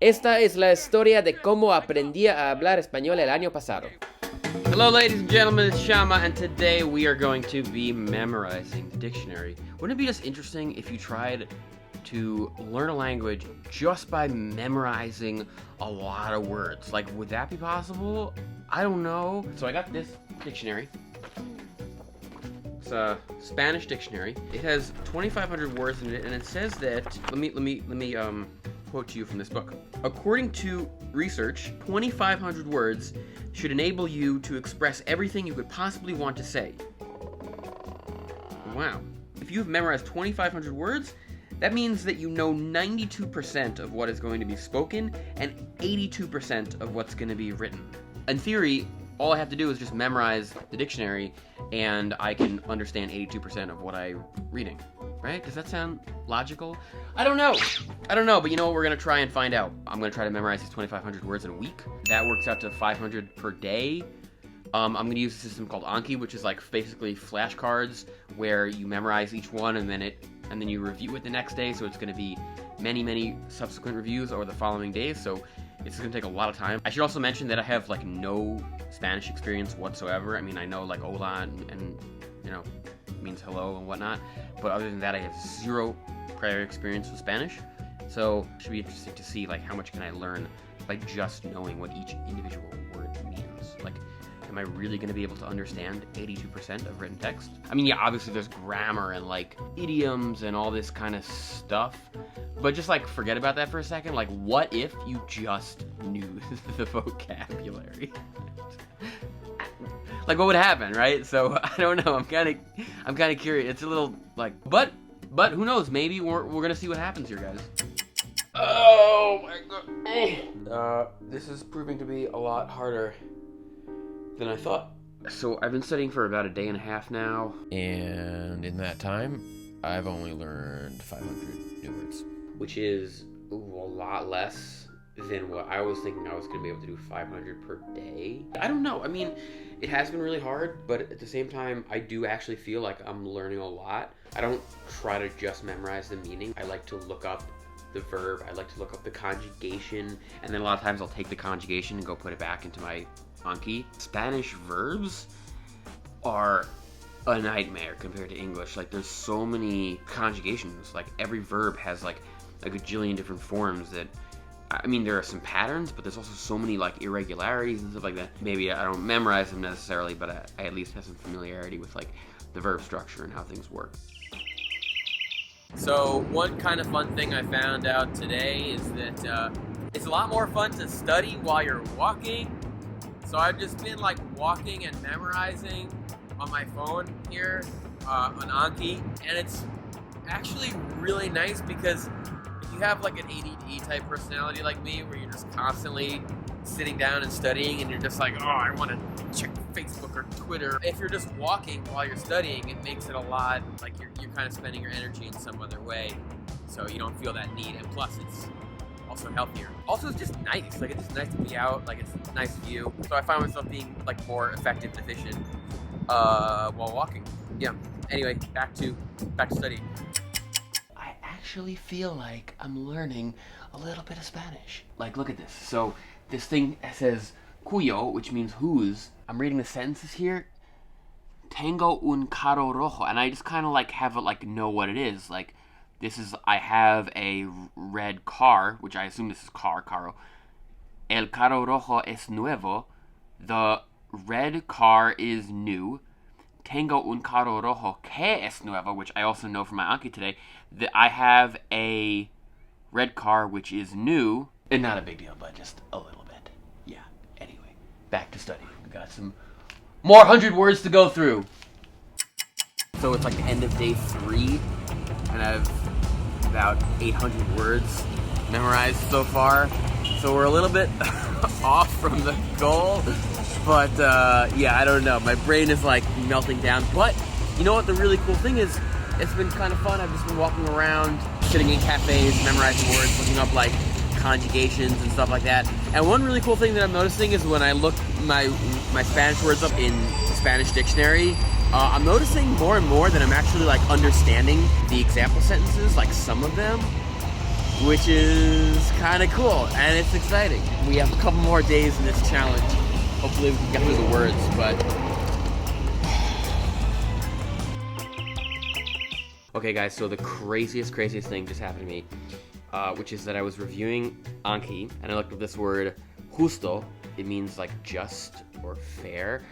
Esta es la historia de cómo aprendí a hablar español el año pasado. Hello ladies and gentlemen, it's Shama, and today we are going to be memorizing the dictionary. Wouldn't it be just interesting if you tried to learn a language just by memorizing a lot of words? Like, would that be possible? I don't know. So I got this dictionary. It's a Spanish dictionary. It has 2,500 words in it, and it says that, let me quote to you from this book. According to research, 2,500 words should enable you to express everything you could possibly want to say. Wow. If you've memorized 2,500 words, that means that you know 92% of what is going to be spoken and 82% of what's going to be written. In theory, all I have to do is just memorize the dictionary and I can understand 82% of what I'm reading. Right? Does that sound logical? I don't know, but you know what? We're going to try and find out. I'm going to try to memorize these 2,500 words in a week. That works out to 500 per day. I'm going to use a system called Anki, which is like basically flashcards where you memorize each one and then you review it the next day. So it's going to be many subsequent reviews over the following days. So it's going to take a lot of time. I should also mention that I have like no Spanish experience whatsoever. I mean, I know like hola and you know, means hello and whatnot, but other than that I have zero prior experience with Spanish, so it should be interesting to see like how much can I learn by just knowing what each individual word means. Like, am I really going to be able to understand 82% of written text? I mean, yeah, obviously there's grammar and like idioms and all this kind of stuff, but just like forget about that for a second. Like, what if you just knew the vocabulary? Like, what would happen, right? So I don't know. I'm kind of curious. It's a little like, but who knows? Maybe we're gonna see what happens here, guys. Oh my god. This is proving to be a lot harder than I thought. So I've been studying for about a day and a half now, and in that time, I've only learned 500 new words, which is a lot less than what I was thinking I was going to be able to do 500 per day. I don't know. I mean, it has been really hard, but at the same time, I do actually feel like I'm learning a lot. I don't try to just memorize the meaning. I like to look up the verb. I like to look up the conjugation, and then a lot of times I'll take the conjugation and go put it back into my Anki. Spanish verbs are a nightmare compared to English. Like, there's so many conjugations. Like, every verb has like a gajillion different forms that, I mean, there are some patterns, but there's also so many like irregularities and stuff like that. Maybe I don't memorize them necessarily, but I at least have some familiarity with like the verb structure and how things work. So one kind of fun thing I found out today is that it's a lot more fun to study while you're walking. So I've just been like walking and memorizing on my phone here on Anki, and it's actually really nice because if you have like an ADD type personality like me, where you're just constantly sitting down and studying and you're just like, oh, I want to check Facebook or Twitter. If you're just walking while you're studying, it makes it a lot like you're kind of spending your energy in some other way, so you don't feel that need, and plus it's also healthier. Also, it's just nice. Like, it's just nice to be out. Like, it's a nice view. So I find myself being like more effective and efficient while walking. Yeah. Anyway, back to studying. I actually feel like I'm learning a little bit of Spanish. Like, look at this. So this thing says cuyo, which means whose. I'm reading the sentences here. Tengo un carro rojo, and I just kind of like have it like know what it is. Like, this is, I have a red car, which I assume this is carro. El carro rojo es nuevo. The red car is new. Tengo un carro rojo que es nuevo, which I also know from my Anki today, that I have a red car which is new. And not a big deal, but just a little bit. Yeah, anyway, back to studying. We got some more 100 words to go through. So it's like the end of day 3, and I've about 800 words memorized so far. So we're a little bit off from the goal. But, yeah, I don't know. My brain is, like, melting down. But, you know what the really cool thing is? It's been kind of fun. I've just been walking around, sitting in cafes, memorizing words, looking up, like, conjugations and stuff like that. And one really cool thing that I'm noticing is when I look my Spanish words up in the Spanish dictionary, I'm noticing more and more that I'm actually, like, understanding the example sentences, like, some of them. which is kind of cool and it's exciting. We have a couple more days in this challenge. Hopefully we can get through the words, but... Okay guys, so the craziest thing just happened to me, which is that I was reviewing Anki, and I looked up this word, justo. It means like just or fair.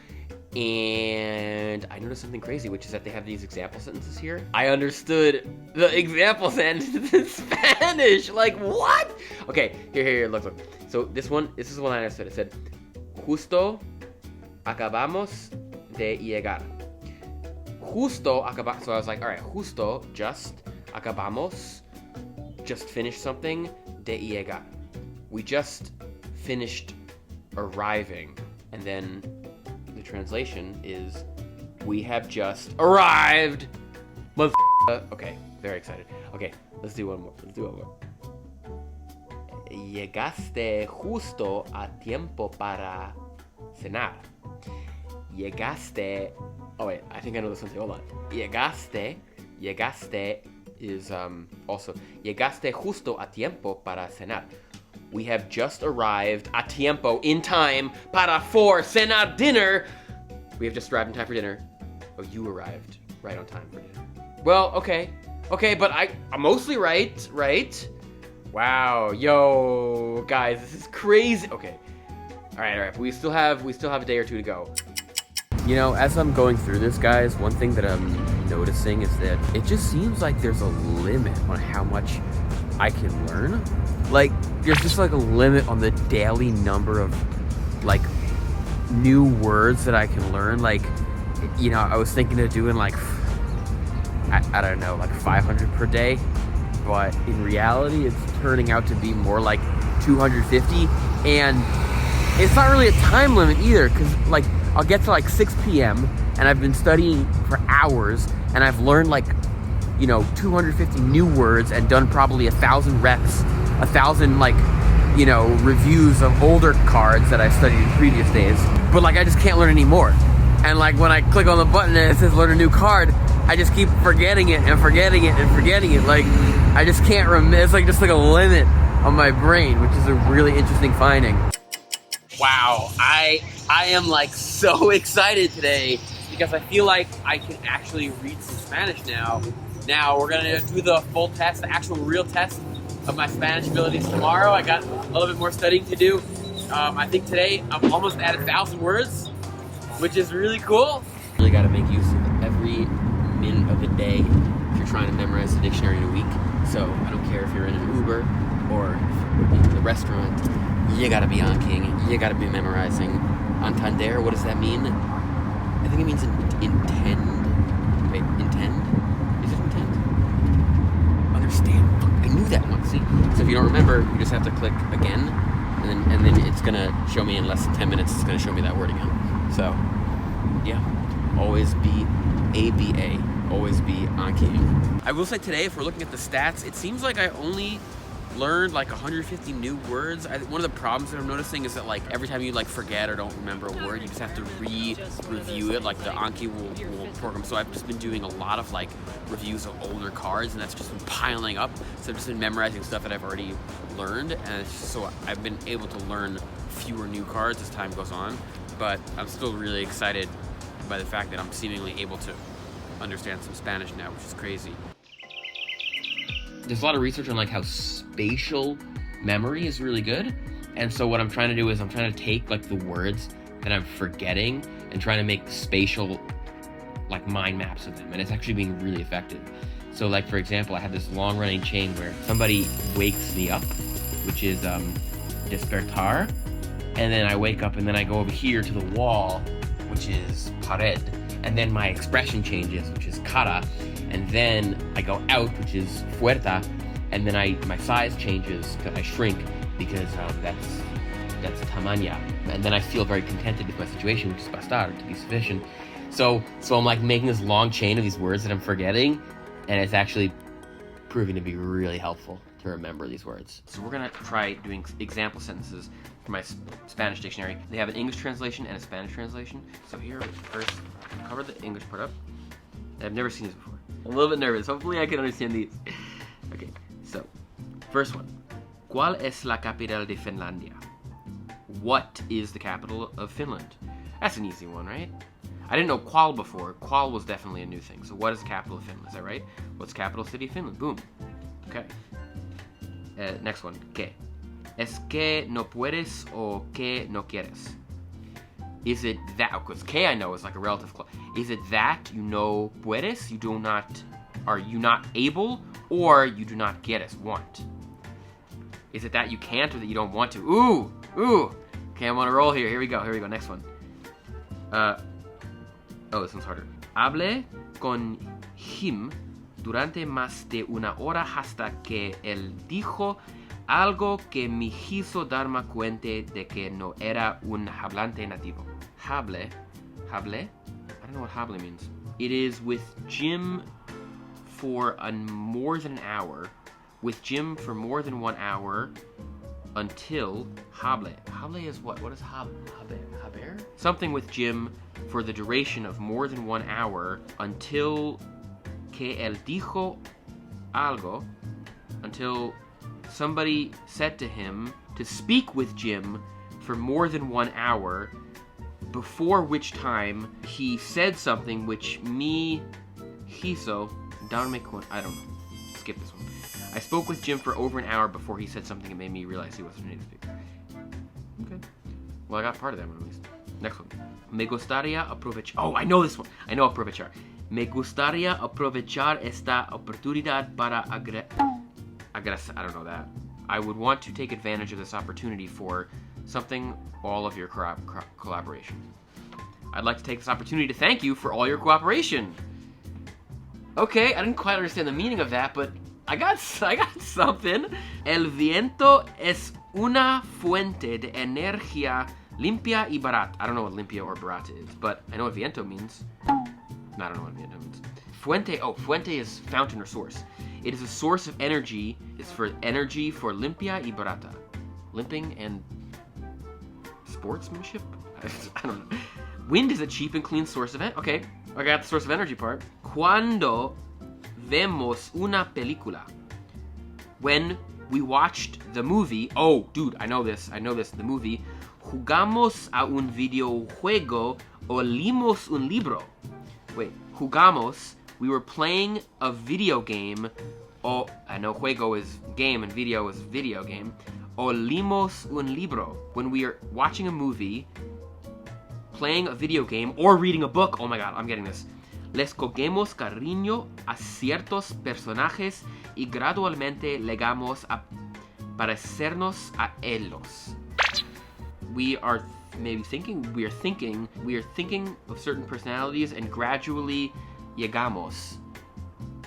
And I noticed something crazy, which is that they have these example sentences here. I understood the example sentence in Spanish. Like, what? Okay, here, look. So this is the one I understood. It said, justo acabamos de llegar. Justo acabamos. So I was like, all right, justo, just, acabamos, just finished something, de llegar. We just finished arriving. And then the translation is, we have just arrived. Okay, very excited. Okay, let's do one more. Llegaste justo a tiempo para cenar. Llegaste. Oh wait, I think I know this one too. Hold on. Llegaste is also llegaste justo a tiempo para cenar. We have just arrived a tiempo, in time, for cenar, dinner. We have just arrived in time for dinner. Oh, you arrived right on time for dinner. Well, okay, but I'm mostly right? Wow, yo, guys, this is crazy. Okay, all right. We still have a day or two to go. You know, as I'm going through this, guys, one thing that I'm noticing is that it just seems like there's a limit on how much I can learn. Like, there's just like a limit on the daily number of like new words that I can learn. Like, you know, I was thinking of doing like, I don't know, like 500 per day, but in reality, it's turning out to be more like 250. And it's not really a time limit either, because like I'll get to like 6 p.m. and I've been studying for hours and I've learned like, you know, 250 new words and done probably 1,000 reps, 1,000 like, you know, reviews of older cards that I studied in previous days. But like I just can't learn any more. And like when I click on the button and it says learn a new card, I just keep forgetting it. Like I just can't remember. It's like just like a limit on my brain, which is a really interesting finding. Wow, I am like so excited today because I feel like I can actually read some Spanish now. Now we're gonna do the full test, the actual real test of my Spanish abilities tomorrow. I got a little bit more studying to do. I think today I'm almost at 1,000 words, which is really cool. Really gotta make use of every minute of the day if you're trying to memorize the dictionary in a week. So I don't care if you're in an Uber or in the restaurant, you gotta be on king, you gotta be memorizing. Entender, what does that mean? I think it means intend. Wait, intend? Is it intend? Understand. I knew that one, see? So if you don't remember, you just have to click again, and then it's gonna show me in less than 10 minutes, it's gonna show me that word again. So, yeah, always be ABA, always be on king. I will say today, if we're looking at the stats, it seems like I only learned like 150 new words. One of the problems that I'm noticing is that like every time you like forget or don't remember a word, you just have to review it. Like the Anki will program. So I've just been doing a lot of like reviews of older cards, and that's just been piling up. So I've just been memorizing stuff that I've already learned, and it's just, so I've been able to learn fewer new cards as time goes on. But I'm still really excited by the fact that I'm seemingly able to understand some Spanish now, which is crazy. There's a lot of research on like how spatial memory is really good. And so what I'm trying to do is I'm trying to take like the words that I'm forgetting and trying to make spatial like mind maps of them. And it's actually being really effective. So like, for example, I have this long running chain where somebody wakes me up, which is despertar. And then I wake up and then I go over here to the wall, which is pared. And then my expression changes, which is cara. And then I go out, which is fuerza, and then my size changes because I shrink because that's tamaña. And then I feel very contented with my situation, which is pasar, to be sufficient. So I'm like making this long chain of these words that I'm forgetting, and it's actually proving to be really helpful to remember these words. So we're gonna try doing example sentences for my Spanish dictionary. They have an English translation and a Spanish translation. So here, first, cover the English part up. I've never seen this before. I'm a little bit nervous. Hopefully I can understand these. Okay, so First one. ¿Cuál es la capital de Finlandia? What is the capital of Finland? That's an easy one, right? I didn't know qual before. Qual was definitely a new thing. So what is the capital of Finland? Is that right? What's the capital city of Finland? Boom. Okay. Next one. ¿Qué? ¿Es que no puedes o que no quieres? Is it that? Because que I know is like a relative clause. Is it that you know puedes? You do not. Are you not able, or you do not quieres want? Is it that you can't or that you don't want to? Ooh. Okay, I'm on a roll here. Here we go. Next one. This one's harder. Hablé con him durante más de una hora hasta que él dijo algo que me hizo darme cuenta de que no era un hablante nativo. Hable? I don't know what hable means. It is with Jim for more than an hour. With Jim for more than 1 hour until hable. Hable is what? What is haber? Something with Jim for the duration of more than 1 hour until que él dijo algo, until somebody said to him to speak with Jim for more than 1 hour, before which time he said something which me hizo darme cuenta. I don't know. Skip this one. I spoke with Jim for over an hour before he said something that made me realize he wasn't a native speaker. Okay. Well, I got part of that one at least. Next one. Me gustaría aprovechar. Oh, I know this one. I know aprovechar. Me gustaría aprovechar esta oportunidad para I don't know that. I would want to take advantage of this opportunity for something, all of your collaboration. I'd like to take this opportunity to thank you for all your cooperation. Okay, I didn't quite understand the meaning of that, but I got something. El viento es una fuente de energía limpia y barata. I don't know what limpia or barata is, but I know what viento means. I don't know what viento means. Fuente is fountain or source. It is a source of energy. It's for energy for limpia y barata. Limping and sportsmanship? I don't know. Wind is a cheap and clean source of energy. Okay, I got the source of energy part. Cuando vemos una película. When we watched the movie. Oh, dude, I know this. The movie. Jugamos a un videojuego o leímos un libro. Wait, jugamos. We were playing a video game. Oh, I know juego is game and video is video game. O leímos un libro. When we are watching a movie, playing a video game, or reading a book. Oh my god, I'm getting this. Les cogemos cariño a ciertos personajes y gradualmente llegamos a parecernos a ellos. We are thinking of certain personalities and gradually llegamos.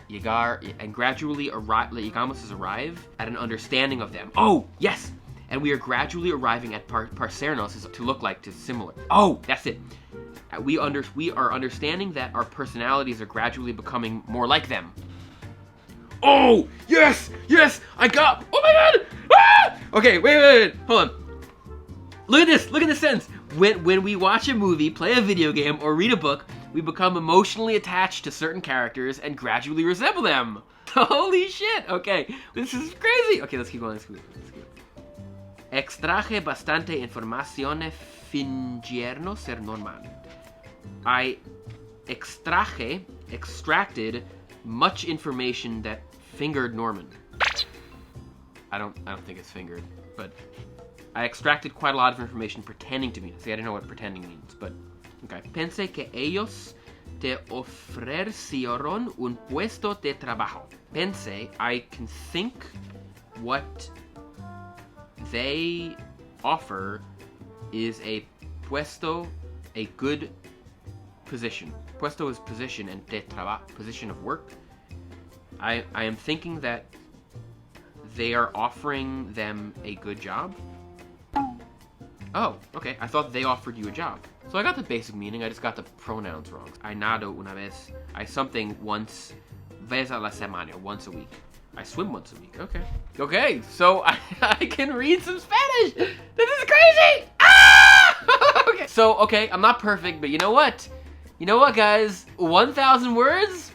Llegamos is arrive at an understanding of them. Oh, yes! And we are gradually arriving at parecernos is to look like, to similar. Oh, that's it. We are understanding that our personalities are gradually becoming more like them. Oh, yes, I got, oh my god! Ah! Okay, wait, hold on. Look at this sentence. When we watch a movie, play a video game, or read a book, we become emotionally attached to certain characters and gradually resemble them. Holy shit, okay, this is crazy. Okay, let's keep going. Extraje bastante información fingieron ser normal. I extracted much information that fingered Norman. I don't think it's fingered, but I extracted quite a lot of information pretending to be. See, I didn't know what pretending means, but okay. Pensé que ellos te ofrecieron un puesto de trabajo. Pensé, I can think what they offer is a puesto, a good position. Puesto is position, and de trabajo, position of work. I am thinking that they are offering them a good job. Oh, okay. I thought they offered you a job. So I got the basic meaning, I just got the pronouns wrong. I nado una vez. I something once. Vez a la semana, once a week. I swim once a week. Okay. Okay, so I can read some Spanish. This is crazy. Ah! Okay. So, okay, I'm not perfect, but you know what? You know what, guys? 1,000 words?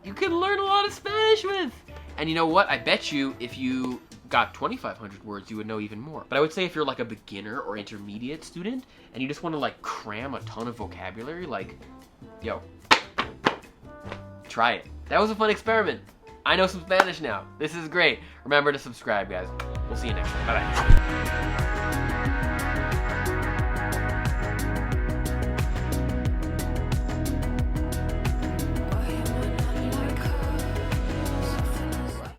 You can learn a lot of Spanish with. And you know what? I bet you if you got 2,500 words, you would know even more. But I would say if you're like a beginner or intermediate student and you just want to like cram a ton of vocabulary, like, yo, try it. That was a fun experiment. I know some Spanish now. This is great. Remember to subscribe, guys. We'll see you next time. Bye-bye.